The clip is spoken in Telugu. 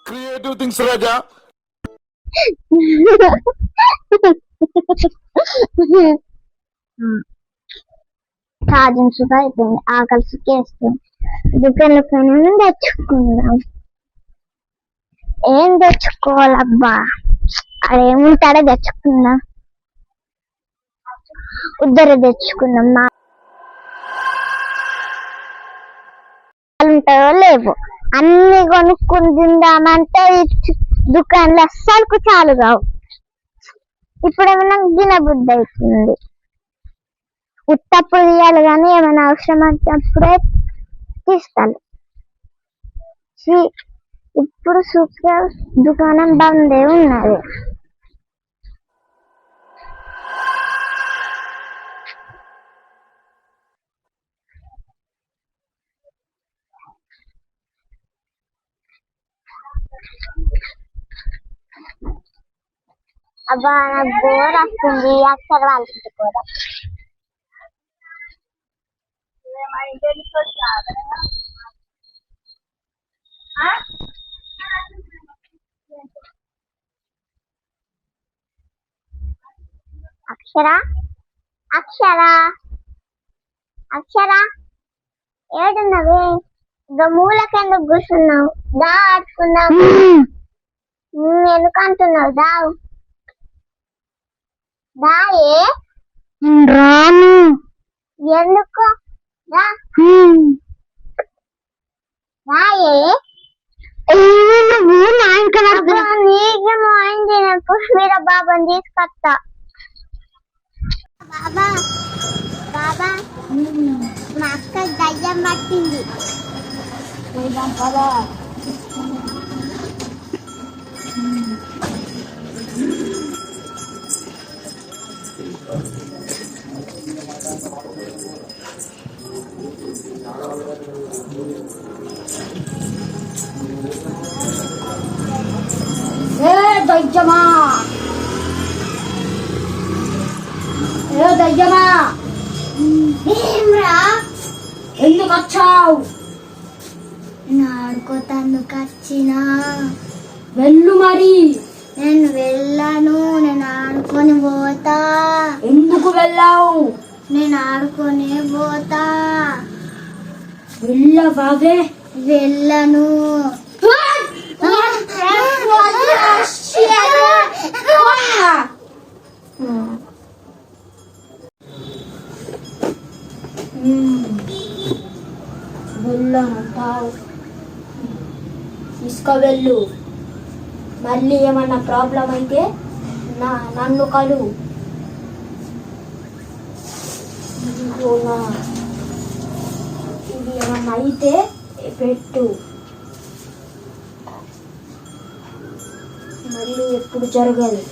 క్రియేటివ్ థింగ్స్ రాజా. ఛార్జింగ్ సుఖ అయిపోయింది, ఆకలి సుఖేస్తుంది. దుకాణంలో పని తెచ్చుకుందాం. ఏం తెచ్చుకోవాలబ్బా, అదేముంటాడో తెచ్చుకుందాం. ఉద్దర తెచ్చుకుందాం. మా ఉంటాయో లేవు, అన్ని కొనుక్కుని తిందామంటే దుకాణంలో అస్సలకు చాలు కావు. ఇప్పుడేమన్నా గినబుద్ధి అవుతుంది. ఉత్తప్పుడు తీయాలి కానీ ఏమైనా అవసరం వచ్చినప్పుడే తీస్తాను. ఇప్పుడు సూపర్ దుకాణం బందే ఉన్నది. అబ్బా నాకు బోర్ వస్తుంది, అక్షర వాళ్ళకి కూడా. అక్షర అక్షర అక్షర ఏడున్నవే? ఇదో మూలకెందుకు కూర్చున్నావు? దా ఆడుకుందాం. ఎందుకు అంటున్నావు? దావు దాయే రాను. ఎందుకు రాయే? నీకేమో అయింది, నేను పుష్పీర బాబాని తీసుకొస్తా. బాబా బాబా, మా అక్క దయ్యం పట్టింది. దయ్యమా, ఏ దయ్యమా, ఎందుకు వచ్చావు? ఆడుకోతాందుకు వచ్చినా. వెళ్ళు మరి. నేను వెళ్ళాను, నేను ఆడుకొని పోతా. ఎందుకు వెళ్ళావు? నేను ఆడుకొని పోతా. వెళ్ళవావే? వెళ్ళను. వెళ్ళనంటావు, తీసుకువెళ్ళు. మళ్ళీ ఏమన్నా ప్రాబ్లం అయితే నన్ను కలు. ఇది ఏమన్నా అయితే పెట్టు, మళ్ళీ ఎప్పుడు జరగదు.